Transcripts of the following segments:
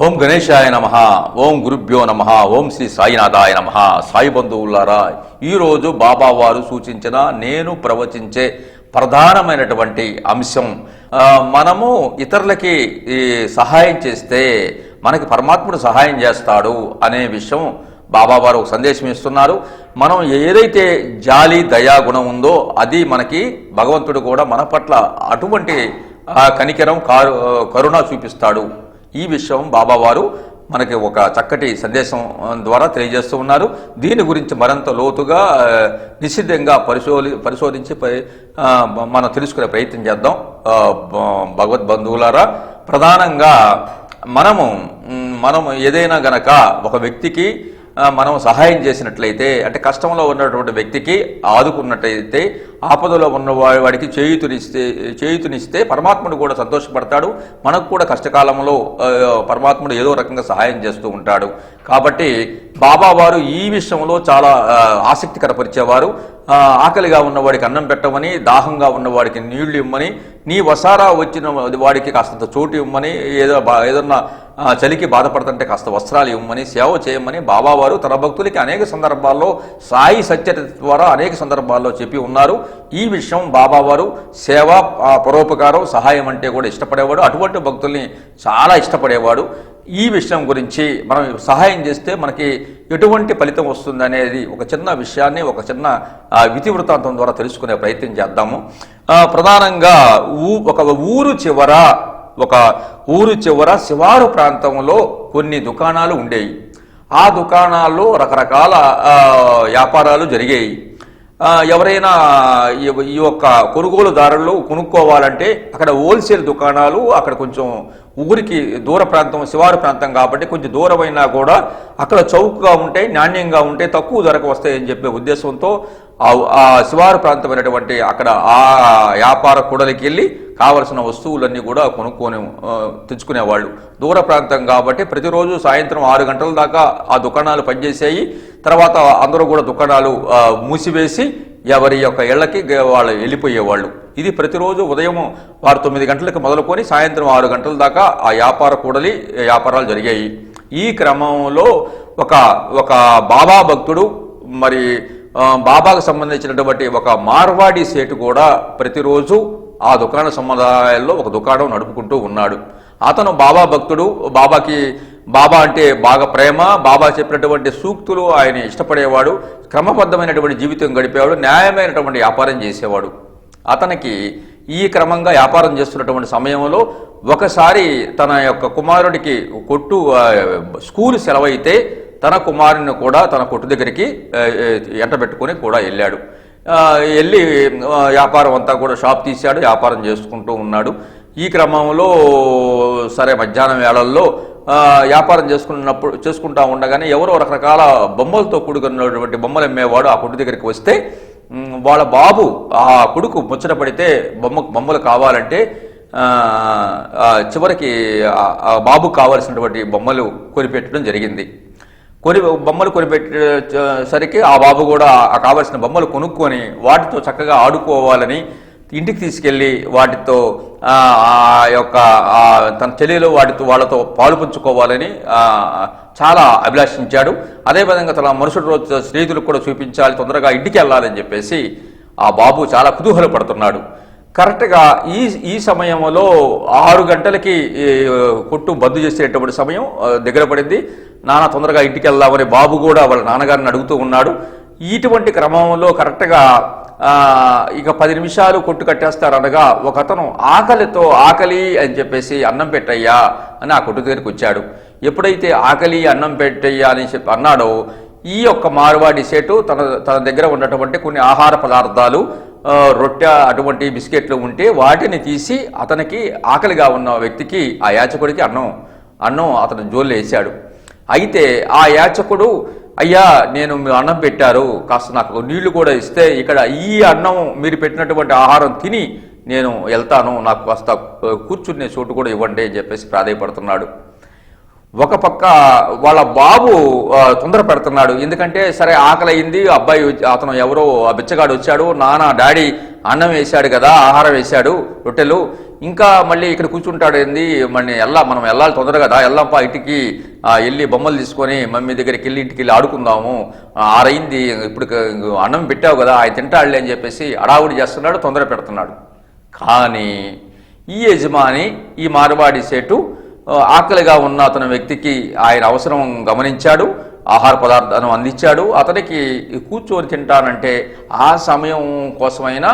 ఓం గణేశాయ నమః. ఓం గురుభ్యో నమః. ఓం శ్రీ సాయినాథాయ నమః. సాయి బంధువులారా, ఈరోజు బాబా వారు సూచించిన నేను ప్రవచించే ప్రధానమైనటువంటి అంశం, మనము ఇతరులకి సహాయం చేస్తే మనకి పరమాత్ముడు సహాయం చేస్తాడు అనే విషయం బాబా వారు ఒక సందేశం ఇస్తున్నారు. మనం ఏదైతే జాలి దయా గుణం ఉందో అది మనకి భగవంతుడు కూడా మన పట్ల అటువంటి కనికరం కరుణ చూపిస్తాడు. ఈ విషయం బాబా వారు మనకి ఒక చక్కటి సందేశం ద్వారా తెలియజేస్తూ ఉన్నారు. దీని గురించి మరింత లోతుగా నిశ్చితంగా పరిశోధించి మనం తెలుసుకునే ప్రయత్నం చేద్దాం. భగవద్బంధువులారా, ప్రధానంగా మనం ఏదైనా గనక ఒక వ్యక్తికి మనం సహాయం చేసినట్లయితే, అంటే కష్టంలో ఉన్నటువంటి వ్యక్తికి ఆదుకున్నట్లయితే, ఆపదలో ఉన్న వాడికి చేయుతునిస్తే పరమాత్ముడు కూడా సంతోషపడతాడు. మనకు కూడా కష్టకాలంలో పరమాత్ముడు ఏదో రకంగా సహాయం చేస్తూ ఉంటాడు. కాబట్టి బాబా వారు ఈ విషయంలో చాలా ఆసక్తి కనపరిచేవారు. ఆకలిగా ఉన్నవాడికి అన్నం పెట్టమని, దాహంగా ఉన్నవాడికి నీళ్లు ఇమ్మని, నీ వసారా వచ్చిన వాడికి కాస్తంత చోటు ఇవ్వమని, ఏదన్నా చలికి బాధపడుతుంటే కాస్త వస్త్రాలు ఇవ్వమని, సేవ చేయమని బాబా వారు తన భక్తులకి అనేక సందర్భాల్లో సాయి సత్యత ద్వారా అనేక సందర్భాల్లో చెప్పి ఉన్నారు. ఈ విషయం బాబా వారు సేవ, పరోపకారం, సహాయం అంటే కూడా ఇష్టపడేవాడు. అటువంటి భక్తుల్ని చాలా ఇష్టపడేవాడు. ఈ విషయం గురించి మనం సహాయం చేస్తే మనకి ఎటువంటి ఫలితం వస్తుంది అనేది ఒక చిన్న విషయాన్ని ఒక చిన్న విధివృత్తాంతం ద్వారా తెలుసుకునే ప్రయత్నం చేద్దాము. ప్రధానంగా ఒక ఊరు చివర శివారు ప్రాంతంలో కొన్ని దుకాణాలు ఉండేవి. ఆ దుకాణాల్లో రకరకాల వ్యాపారాలు జరిగాయి. ఎవరైనా ఈ యొక్క కొనుగోలుదారులు కొనుక్కోవాలంటే అక్కడ హోల్సేల్ దుకాణాలు, అక్కడ కొంచెం ఊరికి దూర ప్రాంతం, శివారు ప్రాంతం కాబట్టి కొంచెం దూరమైనా కూడా అక్కడ చౌకగా ఉంటాయి, నాణ్యంగా ఉంటాయి, తక్కువ ధరకు వస్తాయని చెప్పే ఉద్దేశంతో ఆ శివారు ప్రాంతమైనటువంటి అక్కడ ఆ వ్యాపార కూడలికి వెళ్ళి కావలసిన వస్తువులన్నీ కూడా తెచ్చుకునేవాళ్ళు. దూర ప్రాంతం కాబట్టి ప్రతిరోజు సాయంత్రం 6 గంటల దాకా ఆ దుకాణాలు పనిచేసాయి. తర్వాత అందరూ కూడా దుకాణాలు మూసివేసి ఎవరి యొక్క ఇళ్లకి వాళ్ళు వెళ్ళిపోయేవాళ్ళు. ఇది ప్రతిరోజు ఉదయం వారు 9 గంటలకు మొదలుకొని సాయంత్రం 6 గంటల దాకా ఆ వ్యాపారాలు జరిగాయి. ఈ క్రమంలో ఒక బాబా భక్తుడు, మరి బాబాకు సంబంధించినటువంటి ఒక మార్వాడి సేటు కూడా ప్రతిరోజు ఆ దుకాణ సముదాయాల్లో ఒక దుకాణం నడుపుకుంటూ ఉన్నాడు. అతను బాబా భక్తుడు. బాబా అంటే బాగా ప్రేమ. బాబా చెప్పినటువంటి సూక్తులు ఆయన ఇష్టపడేవాడు. క్రమబద్ధమైనటువంటి జీవితం గడిపేవాడు. న్యాయమైనటువంటి వ్యాపారం చేసేవాడు. అతనికి ఈ క్రమంగా వ్యాపారం చేస్తున్నటువంటి సమయంలో ఒకసారి తన యొక్క కుమారుడికి స్కూలు సెలవైతే తన కుమారుని కూడా తన కొట్టు దగ్గరికి ఎంటబెట్టుకొని కూడా వెళ్ళాడు. వెళ్ళి వ్యాపారం అంతా కూడా షాప్ తీశాడు, వ్యాపారం చేసుకుంటూ ఉన్నాడు. ఈ క్రమంలో సరే మధ్యాహ్నం వేళల్లో వ్యాపారం చేసుకుంటా ఉండగానే ఎవరో రకరకాల బొమ్మలతో కూడుకున్నటువంటి బొమ్మలు అమ్మేవాడు ఆ కొట్టు దగ్గరికి వస్తే, వాళ్ళ బాబు ఆ కొడుకు ముచ్చట పడితే బొమ్మలు కావాలంటే చివరికి ఆ బాబుకు కావాల్సినటువంటి బొమ్మలు కొనిపెట్టడం జరిగింది. బొమ్మలు కొనిపెట్టేసరికి ఆ బాబు కూడా కావలసిన బొమ్మలు కొనుక్కొని వాటితో చక్కగా ఆడుకోవాలని, ఇంటికి తీసుకెళ్ళి వాటితో తన చెల్లెలు వాళ్ళతో పాలు పంచుకోవాలని చాలా అభిలాషించాడు. అదేవిధంగా తన మరుసటి రోజు స్నేహితులకు కూడా చూపించాలి, తొందరగా ఇంటికి వెళ్ళాలని చెప్పేసి ఆ బాబు చాలా కుతూహలపడుతున్నాడు. కరెక్ట్గా ఈ సమయంలో 6 గంటలకి కొట్టు బంద్ చేసేటటువంటి సమయం దగ్గర పడింది. నాన్న తొందరగా ఇంటికి వెళ్దామని బాబు కూడా వాళ్ళ నాన్నగారిని అడుగుతూ ఉన్నాడు. ఇటువంటి క్రమంలో కరెక్ట్గా ఇక 10 నిమిషాలు కొట్టు కట్టేస్తారనగా ఒక అతను ఆకలి అని చెప్పేసి అన్నం పెట్టయ్యా అని ఆ కొట్టు దగ్గరికి వచ్చాడు. ఎప్పుడైతే ఆకలి అన్నం పెట్టయ్యా అని చెప్పి అన్నాడో ఈ యొక్క మార్వాడి సేటు తన దగ్గర ఉన్నటువంటి కొన్ని ఆహార పదార్థాలు, రొట్టె, అటువంటి బిస్కెట్లు ఉంటే వాటిని తీసి అతనికి ఆకలిగా ఉన్న వ్యక్తికి, ఆ యాచకుడికి అన్నం అతను జోలు వేశాడు. అయితే ఆ యాచకుడు, అయ్యా నేను మీరు అన్నం పెట్టారు, కాస్త నాకు నీళ్లు కూడా ఇస్తే ఇక్కడ ఈ అన్నం మీరు పెట్టినటువంటి ఆహారం తిని నేను వెళ్తాను, నాకు కాస్త కూర్చునే చోటు కూడా ఇవ్వండి అని చెప్పేసి ప్రాధేయపడుతున్నాడు. ఒక పక్క వాళ్ళ బాబు తొందర పెడుతున్నాడు. ఎందుకంటే సరే ఆకలి అయింది, అబ్బాయి అతను ఎవరో బిచ్చగాడు వచ్చాడు, నాన్న డాడీ అన్నం వేశాడు కదా, ఆహారం వేశాడు, రొట్టెలు, ఇంకా మళ్ళీ ఇక్కడ కూర్చుంటాడు ఏంది, మళ్ళీ మనం వెళ్ళాలి తొందరగా, వెళ్దాంపా ఇంటికి, వెళ్ళి బొమ్మలు తీసుకొని మమ్మీ దగ్గరికి వెళ్ళి ఇంటికి వెళ్ళి ఆడుకుందాము, ఆరైంది, ఇప్పుడు అన్నం పెట్టావు కదా ఆయన తింటాడులే అని చెప్పేసి అడావుడి చేస్తున్నాడు, తొందర పెడుతున్నాడు. కానీ ఈ యజమాని, ఈ మార్వాడి సేటు ఆకలిగా ఉన్న అతని వ్యక్తికి ఆయన అవసరం గమనించాడు, ఆహార పదార్థాలను అందించాడు. అతనికి కూర్చొని తింటానంటే ఆ సమయం కోసమైనా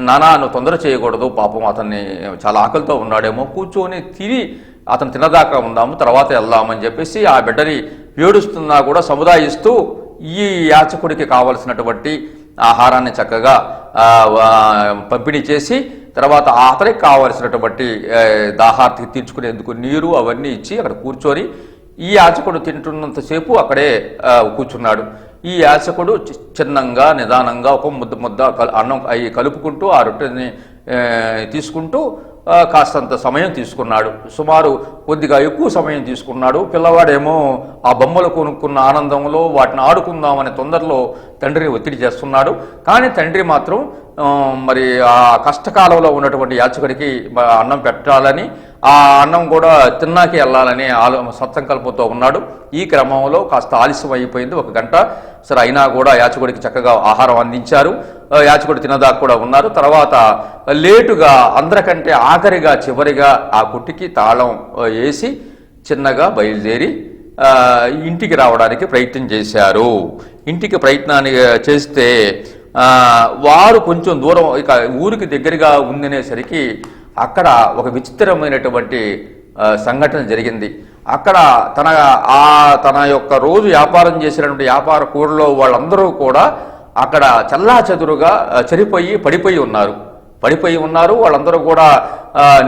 నానా నువ్వు తొందర చేయకూడదు, పాపం అతన్ని చాలా ఆకలితో ఉన్నాడేమో, కూర్చొని తిని అతను తినదాకా ఉందాము, తర్వాత వెళ్దామని చెప్పేసి ఆ బిడ్డని ఏడుస్తున్నా కూడా సముదాయిస్తూ ఈ యాచకుడికి కావలసినటువంటి ఆహారాన్ని చక్కగా పంపిణీ చేసి తర్వాత అతనికి కావలసినటువంటి దాహార్తికి తీర్చుకునేందుకు నీరు అవన్నీ ఇచ్చి అక్కడ కూర్చొని ఈ యాచకుడు తింటున్నంతసేపు అక్కడే కూర్చున్నాడు. ఈ యాచకుడు చిన్నంగా నిదానంగా ఒక ముద్ద అన్నం అవి కలుపుకుంటూ ఆ రొట్టెని తీసుకుంటూ కాస్తంత సమయం తీసుకున్నాడు. సుమారు కొద్దిగా ఎక్కువ సమయం తీసుకున్నాడు. పిల్లవాడేమో ఆ బొమ్మలు కొనుక్కున్న ఆనందంలో వాటిని ఆడుకుందామనే తొందరలో తండ్రిని ఒత్తిడి చేస్తున్నాడు. కానీ తండ్రి మాత్రం మరి ఆ కష్టకాలంలో ఉన్నటువంటి యాచకుడికి అన్నం పెట్టాలని, ఆ అన్నం కూడా తిన్నాకే వెళ్ళాలని సత్సంకల్పంతో ఉన్నాడు. ఈ క్రమంలో కాస్త ఆలస్యం అయిపోయింది, 1 గంట. సరే అయినా కూడా యాచకుడికి చక్కగా ఆహారం అందించారు. యాచకుడు తినదాకా కూడా ఉన్నారు. తర్వాత లేటుగా అందరికంటే ఆఖరిగా చివరిగా ఆ కుట్టికి తాళం వేసి చిన్నగా బయలుదేరి ఇంటికి రావడానికి ప్రయత్నం చేశారు. ఇంటికి ప్రయత్నాన్ని చేస్తే వారు కొంచెం దూరం, ఇక ఊరికి దగ్గరగా ఉందనేసరికి అక్కడ ఒక విచిత్రమైనటువంటి సంఘటన జరిగింది. అక్కడ తన యొక్క రోజు వ్యాపారం చేసినటువంటి వ్యాపార కూరలో వాళ్ళందరూ కూడా అక్కడ చల్లాచెదురుగా పడిపోయి ఉన్నారు. వాళ్ళందరూ కూడా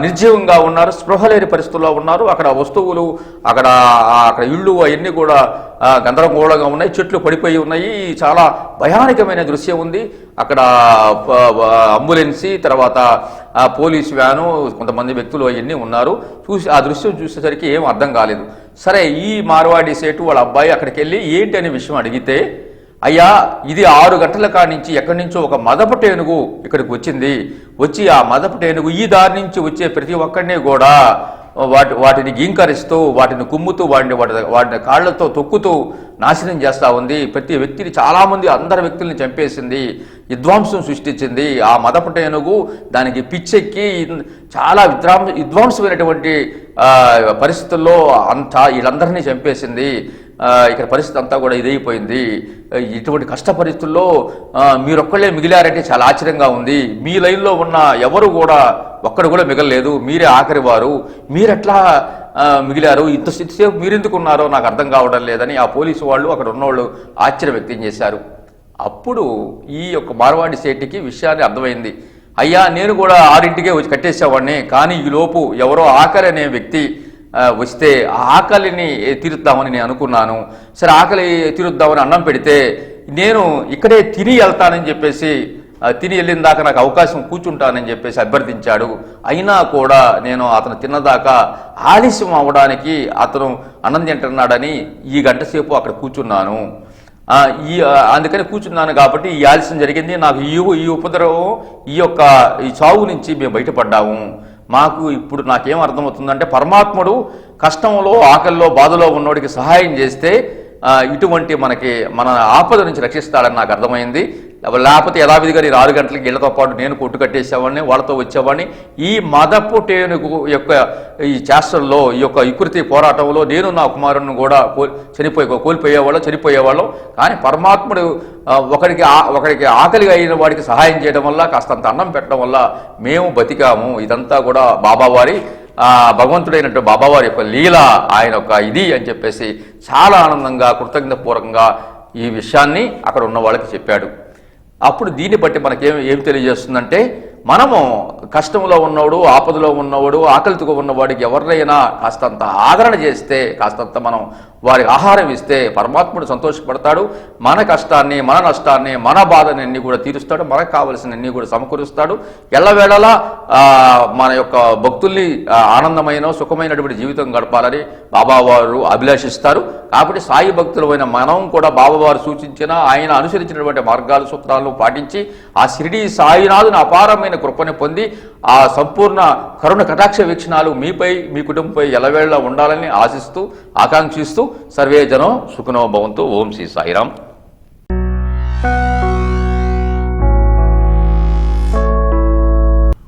నిర్జీవంగా ఉన్నారు, స్పృహ లేని పరిస్థితుల్లో ఉన్నారు. అక్కడ వస్తువులు, అక్కడ ఇళ్ళు అవన్నీ కూడా గందరగోళంగా ఉన్నాయి, చెట్లు పడిపోయి ఉన్నాయి. చాలా భయానకమైన దృశ్యం ఉంది. అక్కడ అంబులెన్సీ, తర్వాత పోలీసు వ్యాను, కొంతమంది వ్యక్తులు అవన్నీ ఉన్నారు. ఆ దృశ్యం చూసేసరికి ఏం అర్థం కాలేదు. సరే ఈ మార్వాడి సేటు వాళ్ళ అబ్బాయి అక్కడికి వెళ్ళి ఏంటి అనే విషయం అడిగితే, అయ్యా ఇది 6 గంటల కాడి నుంచి ఎక్కడి నుంచో ఒక మదపు టేనుగు ఇక్కడికి వచ్చి ఆ మదపు టేనుగు ఈ దారి నుంచి వచ్చే ప్రతి ఒక్కడిని కూడా వాటిని గీంకరిస్తూ, వాటిని కుమ్ముతూ, వాటిని కాళ్లతో తొక్కుతూ నాశనం చేస్తూ ఉంది. ప్రతి వ్యక్తిని, చాలామంది అందరి వ్యక్తుల్ని చంపేసింది, విధ్వంసం సృష్టించింది. ఆ మదపు టేనుగు దానికి పిచ్చెక్కి చాలా విధ్వంసమైనటువంటి పరిస్థితుల్లో వీళ్ళందరినీ చంపేసింది. ఇక్కడ పరిస్థితి అంతా కూడా ఇదైపోయింది. ఇటువంటి కష్ట పరిస్థితుల్లో మీరొక్కళ్ళే మిగిలారంటే చాలా ఆశ్చర్యంగా ఉంది. మీ లైన్లో ఉన్న ఎవరు కూడా ఒక్కడు కూడా మిగలలేదు, మీరే ఆఖరి వారు, మీరెట్లా మిగిలారు, ఇంతసేపు మీరెందుకు ఉన్నారో నాకు అర్థం కావడం లేదని ఆ పోలీసు వాళ్ళు, అక్కడ ఉన్నవాళ్ళు ఆశ్చర్యం వ్యక్తం చేశారు. అప్పుడు ఈ యొక్క మార్వాడి సేటికి విషయాన్ని అర్థమైంది. అయ్యా నేను కూడా 6ంటికే వచ్చి కట్టేసేవాడిని, కానీ ఈలోపు ఎవరో ఆఖరి అనే వ్యక్తి వస్తే ఆ ఆకలిని తీరుద్దామని నేను అనుకున్నాను. సరే ఆకలి తీరుద్దామని అన్నం పెడితే నేను ఇక్కడే తిని వెళ్తానని చెప్పేసి, తిని వెళ్ళిన దాకా నాకు అవకాశం కూర్చుంటానని చెప్పేసి అభ్యర్థించాడు. అయినా కూడా నేను అతను తిన్నదాకా ఆలస్యం అవ్వడానికి అతను అన్నం తింటున్నాడని ఈ గంట సేపు అక్కడ కూర్చున్నాను. అందుకని కూర్చున్నాను కాబట్టి ఈ ఆలస్యం జరిగింది. నాకు ఈ ఉపద్రవం, ఈ చావు నుంచి మేము బయటపడ్డాము. మాకు ఇప్పుడు నాకేం అర్థమవుతుందంటే, పరమాత్ముడు కష్టంలో, ఆకలిలో, బాధలో ఉన్నోడికి సహాయం చేస్తే ఇటువంటి మన ఆపద నుంచి రక్షిస్తాడని నాకు అర్థమైంది. లేకపోతే యథావిధిగా నేను 6 గంటలకి ఇళ్లతో పాటు నేను కొట్టు కట్టేసేవాడిని, వాళ్ళతో వచ్చేవాడిని. ఈ మదపు టేనుగు యొక్క ఈ చేష్టల్లో, ఈ యొక్క వికృతి పోరాటంలో నేను నా కుమారుని కూడా చనిపోయేవాళ్ళం. కానీ పరమాత్ముడు ఒకరికి ఆకలిగా అయిన వాడికి సహాయం చేయడం వల్ల, కాస్తంత అన్నం పెట్టడం వల్ల మేము బతికాము. ఇదంతా కూడా బాబావారి భగవంతుడైనటువంటి బాబావారి యొక్క లీల, ఆయన యొక్క ఇది అని చెప్పేసి చాలా ఆనందంగా, కృతజ్ఞతాపూర్వకంగా ఈ విషయాన్ని అక్కడ ఉన్న వాళ్ళకి చెప్పాడు. అప్పుడు దీన్ని బట్టి మనకేం తెలియజేస్తుందంటే, మనము కష్టంలో ఉన్నవాడు, ఆపదలో ఉన్నవాడు, ఆకలితో ఉన్నవాడికి ఎవరినైనా కాస్తంత ఆదరణ చేస్తే, కాస్తంత మనం వారికి ఆహారం ఇస్తే పరమాత్ముడు సంతోషపడతాడు. మన కష్టాన్ని, మన నష్టాన్ని, మన బాధని అన్ని కూడా తీరుస్తాడు. మనకు కావలసిన అన్ని కూడా సమకూరుస్తాడు. ఎల్లవేళలా మన యొక్క భక్తుల్ని ఆనందమైన సుఖమైనటువంటి జీవితం గడపాలని బాబావారు అభిలాషిస్తారు. కాబట్టి సాయి భక్తులమైన మనం కూడా బాబావారు సూచించిన ఆయన అనుసరించినటువంటి మార్గాలు సూత్రాలను పాటించి ఆ షిరిడి సాయినాథుని అపారమైన కృపను పొంది ఆ సంపూర్ణ కరుణ కటాక్ష వీక్షణాలు మీపై మీ కుటుంబంపై ఎలవేళ ఉండాలని ఆశిస్తూ ఆకాంక్షిస్తూ సర్వే జనం సుఖనో భవంతు. ఓం శ్రీ సాయిరాం.